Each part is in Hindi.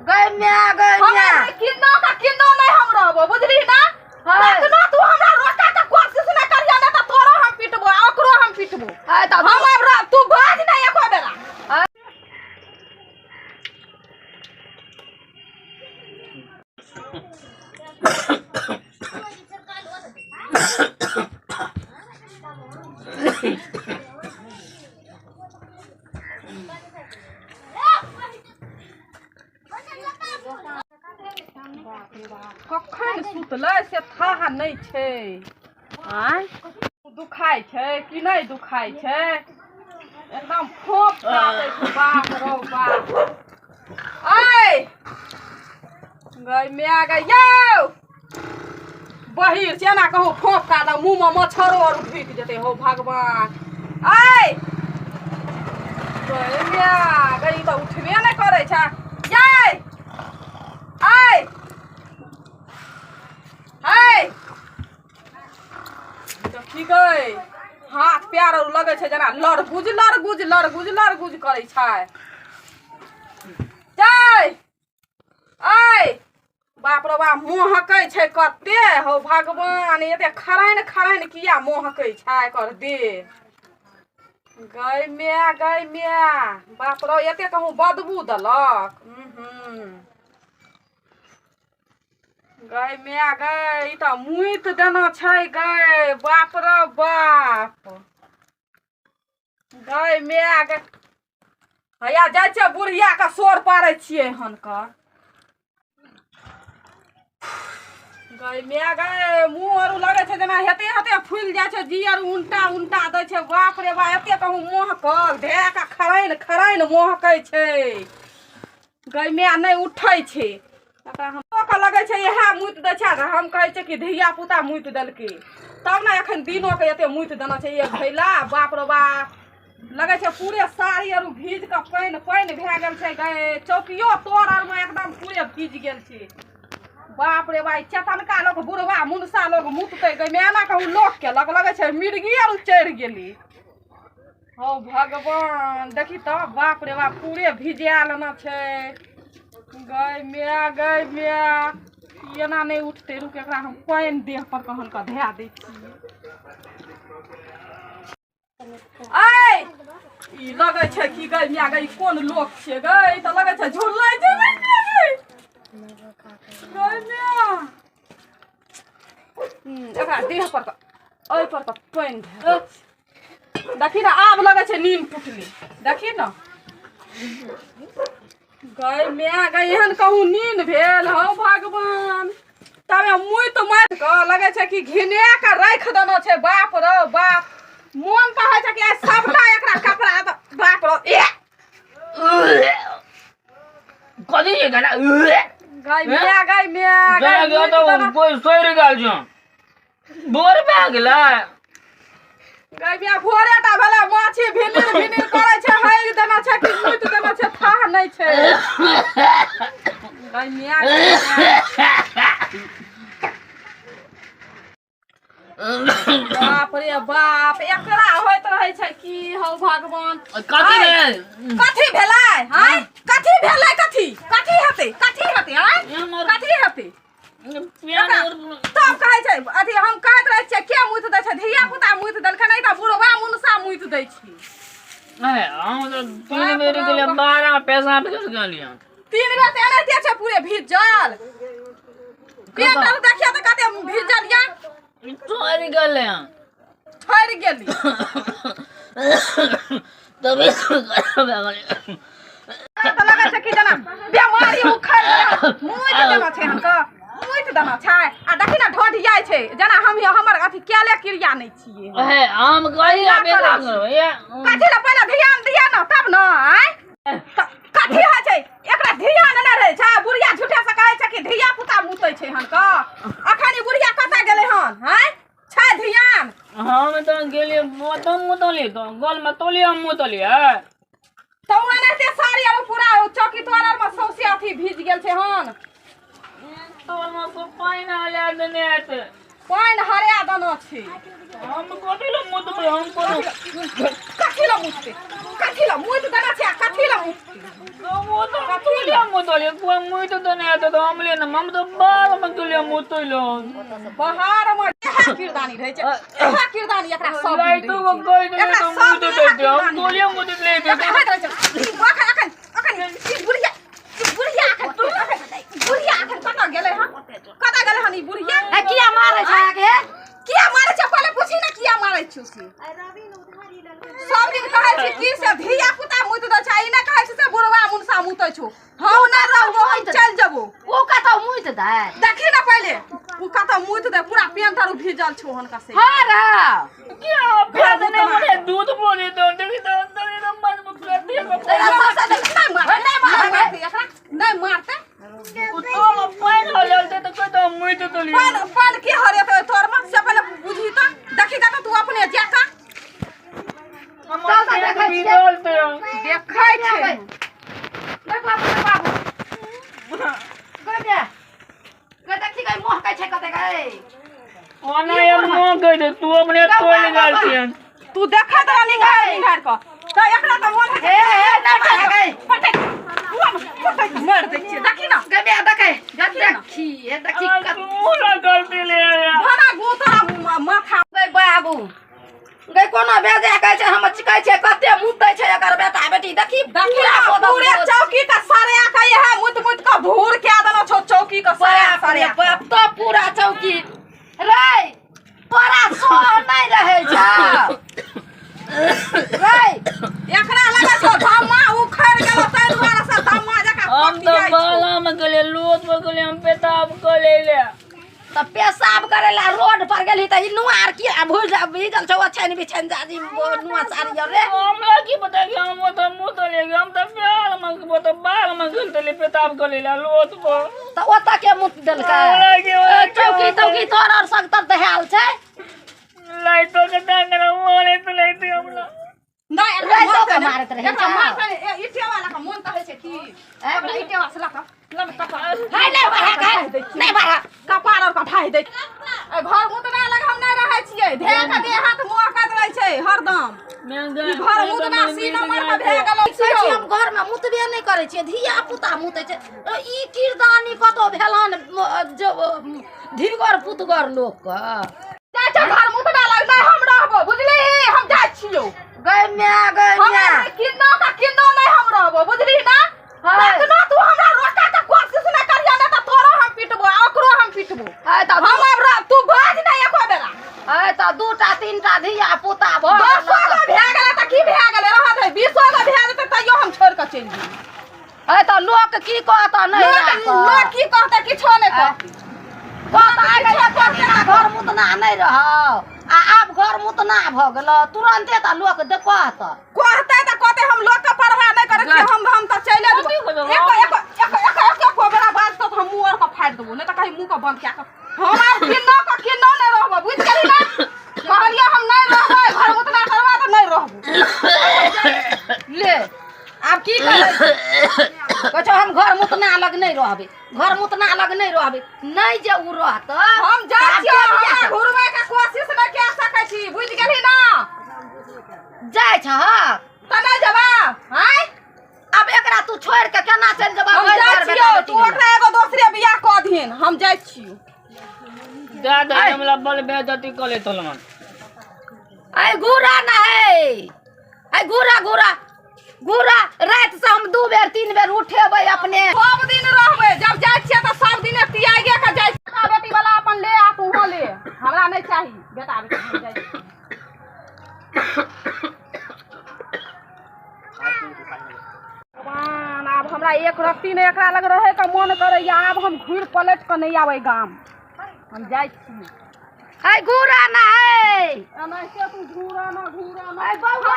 गई मैं किन्नो का किन्नो नहीं हम रहबो बुझली ना ना तू हमरा रोका के कोशिश ना करिया ना त तोरो हम पिटबो ओकरो हम पिटबो हम अब तू बाज ना एको बेरा कखन सुतलै से थाह नहीं छे आय दुखाई छे कि नहीं दुखाई छे एकदम फोप काटे छै बाप रो बाप ऐ गई मैं गई यौ बहिर छै ना कहूँ फोप काट मुँह में मच्छरो और ढुक जेते हो भगवान ऐ गई मैं गई तो उठबे नहीं करे छै ये ऐ है तो की गई हाथ पैर और लगे छै जना लड़गुज लड़गुज लड़गुज लड़गुज करे छै जय ऐ बाप रे बाप मोहकै छै कते हो भगवान एते खराइन खराइन किया मोहकै छै कर दे गई मैं बाप रे एते कहूँ बदबू दलक गई मैं गई तो मुइत देना छै गई बाप रे बाप गई मैं गई हैया जाइ छै बुढ़िया के सोर पारै छियै हन का गई मैं गई मुँह आर लगे छै जेना हेते हेते फूल जाइ छै जी आर उल्टा उल्टा दै छै बाप रे बाप एते कहूँ मोहकल ढेका खराइन खराइन मोहकै छै गई मैं नहीं उठै छै हम लगे छै इएह मुइत दै छै हम कहै छै कि धिया पुता मुइत देलकै तब ने एखन दिनो के एते मुइत देना छै एक भैला बाप रे बाप लगे छै पूरे साड़ी आर भीज के पानि पानि भए गेल छै गए चौकियो तोड़ आर में एकदम पूरे भीज गेल छै बाप रे बाप चेतनका लोग बुढ़वा मुनसा लोग मुतते गए मेना कहूँ लोक केलक लगे छै मिर्गी आर चढ़ि गेली हो भगवान देखी तो बाप रे बाप पूरे भिजायल न छै गई मैं एना नहीं उठते रुक एकरा हम पानि देह पर कहन का धै दै छियै ऐ ई लगे छै कि गई मैं गई कोन लोक छै गई त लगे छै झुलै छै गई मैं एकरा देह पर ओइ पर का पानि धै देखी ना आब लगे छै नींद टूटली देखी ना गई मैं गई एहन कहूँ नींद भेल हो भगवान तबे मुँह तो मारि के लगे छै कि घिने के राख देना छै बाप रे बाप मोन कहै छै कि सबटा एकरा कपड़ा बाप रे कथी छै गाना गई मैं तो कोई सोइर गेल छ बोर भए गेलै गई मैं भोरे ता भेले माछी भिनिर भिनिर करे छै हैर देना छै कि मुइत देना छै थाह नहीं छै गई मैं बाप रे बाप एकरा होइत रहे छै कि हौ भगवान कथी भेलै हैं कथी भेलै कथी कथी हेतै हैं कथी हेतै तब कहै छै अथी हम कहैत रहे छियै के मुइत दै छै धिया पुता मुइत देलकै नहीं त बुढ़वा मुनसा मुइत दै छी हम तो 3 बेर के लिए 12 पैसा भेज गेलियै 3 बेर त एनाहिते छै पूरे भीजल पेट आर देखिया त कते भीजल या छोड़ गेली तबे भए गेलै त लगे छै कि जना बीमारी उखड़ मुइत देना छै हमका मुइत देना छै आ देखी ना ढोढियाइ छै जना हम हमर अथी केले क्रिया नहीं छियै हे हम कहि आबे लागल कथी ला पहिले ध्यान दिया ना तब ना आय कथी होइ छै एकरा ध्यान नहीं रहे छै बुढ़िया झूठे से कहै छै कि धिया पुता मुतै छै हनका अखन ई बुढ़िया कतऽ गेलै हन हैं छै ध्यान हम तो गेलियै मुतली तो गोल में तोलिया मुतलियै तो एनाहिते साड़ी आर पूरा चौकी तोर में सौसे अथी भीज गेल छै हन तोर में को पाइन हला देने त पाइन हरा देना छै हम कथी ला मुतबै हम कोनो कथी ला मुतते कथी ला मुइत देना छै कथी ला वो तो तुलिया मुतोले कोई मुई तो नहीं आता तो हमले ना हम तो बाल में तुलिया मुतोलो बहार में किरदानी रहे छे किरदानी एकरा सब लाइट तो वो कोई तो मुई तो दे हम तुलिया मुत ले दे अखन बुढ़िया अखन तू बुढ़िया अखन कता गेले ह कता गेले हनी बुढ़िया ए किया मारे छा के किया मारे छ पहले पूछी ना किया मारे छु से सब दिन कहै छी की से धिया पुता मुत द छै ना कहै छी से बुढ़वा मुनसा मुतै छु हम ना रहबो हम चल जबो ओ कता मुइत दे देखी ना पहले उ कता मुत दे पूरा पेन तारू भीजल छु हन का से हां रा क्या फेद ने मुझे दूध बोले तो देखी तो अंदर नंबर में पूरा दे नहीं मारते तो पान हलते तो कोई तो मुई तो तुलिया पान के हरे तो तोर मां से पहले बुझी तो देखी का तू अपने जाका हम देखै बोलते देखै छे देख बाबू गया देखी गई मोह कहै छै कते गई ओना ये मुंह कह दे तू अपने तोड़ गालती है तू देखा तो निहार को तो एकरा तो मन ए ना गई पटे मर दे छी देखी ना गबे देखै देखी ए देखी तू ना गलती ले भरा गोतरा माथा गई बाबू गई कोनो भेजे कहै छै हम कहै छै कते मुतै छै एकर बेटा बेटी देखी पूरे चौकी का सारे का ये है मुत मुत का धूर के देना छो चौकी का सारे बाप तो पूरा चौकी रे तोरा सो नहीं रहे छ रे एकरा लगा छो धम्मा उखड़ गेलो तै द्वारा से धम्मा जका हम तो बाला में गले लोट में गले हम पेताब कर ले त पेशाब करेला रोड पर गेली त नुआर की भूल भीजल छ ओछन बिछन जाजी नुआ सारी रे हमरा की पता कि हम तो मुंह तो ले हम तो प्यार में वो तो बाल में गल ले पेताब कर ले लोट पर त ओता के मुत देल का चौकी तौकी तोर और सकतर दहाल छै लाइटों के डांगरा वाले तो लेते हमरा नहीं लाइटों के मारत रहे एकरा मार इटे वाला का मन कहै छै की एकरा इटे वाला से लका लब कपा हाय नहीं बारा नहीं बारा कपार और कठाई दे घर मुतना लग हम नहीं रहै छियै धे के दे हाथ मुंह काट रहै छै हरदम घर मुतना सीना मार के भे गेलो छी हम घर में मुतबे नहीं करे छियै धिया पुता मुतै छै ई किरदानी कतो भेलन धीगर पुतगर लोक का चाचा घर मुतना लग नहीं हम रहबो बुझली हम जाय छियो गय मैं किन्नो नहीं हम रहबो बुझली ना कतना तू हमरा रोका के कोशिश न करिया ना त तोरो हम पिटबो ओकरो हम पिटबो है त हम तू बाज नहीं एको बेला है त दूटा तीनटा धिया पुता भ 10 गो भे गेले त की भे गेले रहत है 20 गो भे जेते तइयो हम छोड़ के चल जेबे है त लोक की कहत नहीं लोग की कहते किछो नहीं घर मुतना नहीं रह आब घर मुतना भ गेल तुरंते त लोक देखत कहते त कहते हम लोग के परवाह नहीं करे छी हम त चले जेबो एक बेरा बात तो हम मुंह और का फाड़ देबो नहीं त कहीं मुंह का बंद क्या कर हमार किन्नो नहीं रहबो बुझ गेली ना कहलियो हम नहीं रहबै घर मुतना करवा त नहीं रहबो ले आब की करे कछो हम घर मुतना लग नहीं रहबे घर मुतना लग नहीं रहबे नहीं जे उ रहत हम जा छियै हमरा घुरबै के कोशिश नहीं कर सकै छी बुझ गेली ना जाय छ त नहीं जेबा हैं अब एकरा तू छोड़ के केना चल जेबा हम जा छियै तू ओकरा एगो दोसरे बियाह क दिहन हम जाय छियै दादा हमला बल बेइज्जती कर ले तोलमन आई घूरा ना है आई घूरा रात से हम 2 बेर 3 बेर उठेबै अपने सब दिन रहबै जब जाय छियै त सब दिन तियागे के जाय छियै बेटी वाला अपन ले आ तू हो ले हमरा नहीं चाही बेटा बेटी हम जाय छियै भगवान अब हमरा एक रत्ती ने एकरा लग रहे का मन करैया अब हम घुर पलट के नहीं आबै गाम हम जाय छियै आई घूरा ना है एना से तू घूरा ना आई बौआ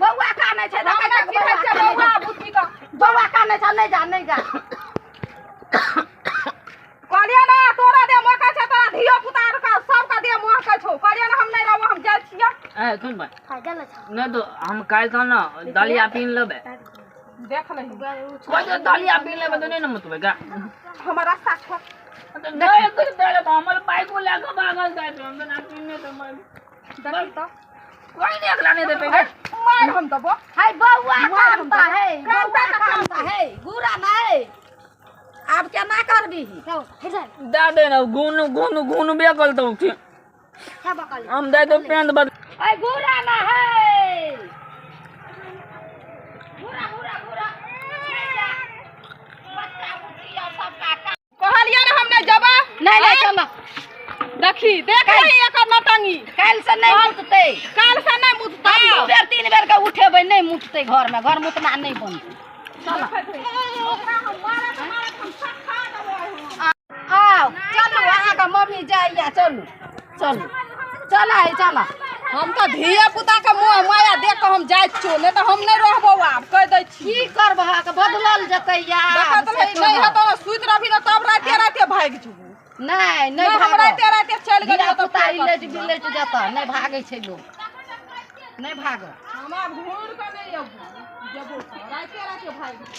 बौआ का नहीं छै बौआ का नहीं छै नहीं जा कहलिए ना तोरा दे मौका छै तोरा धियो पुता का सब का दे मौका छौ कहलिए ना हम नहीं रहबो हम जाय छियै ए सुन भाई न तो हम काल तो ना दलिया पीन लेबे देख लही कोई तो दलिया पीन लेबे तो नहीं न मुतबे का हमर रास्ता छोड़ तो नहीं कुछ देले तो हमर बाइक को लेके भागल जाए तो हम तो ना पीने तो मैं देखी तो कोई नहीं अगला नहीं दे पे मार हम दबो हाय बउआ कामता है बउआ कामता है गुरा नहीं अब क्या ना करबी दे दे ना गुन बे कल तो के हम दे तो पेंट बद हाय गुरा ना है गुरा गुरा गुरा बच्चा बुचिया सब का कहलिया ना हमने जबा नहीं नहीं चलो देखी देख रही एकर नतंगी काल से नहीं मुतते काल से नहीं मुतता दू बेर तीन बेर के उठेबै नहीं मुतते घर में घर मुतना नहीं बनते चलो आओ चलो अहाँ का मम्मी जाइया चलो चलो चला है चला हम तो धिया पुता के मोह माया देख के हम जाय छो नहीं तो हम नहीं रहबो आब कह दै छी की करबह के बदलल जतै यार नहीं हेतो सुइत रहबी न तब राते राते भाग जबू नहीं नहीं हम राते राते चल गेलियो तो इलेट बिलेट जता नहीं भागे छै लोग नहीं भाग हमरा घूर के नहीं अबू जबो राते राते भाग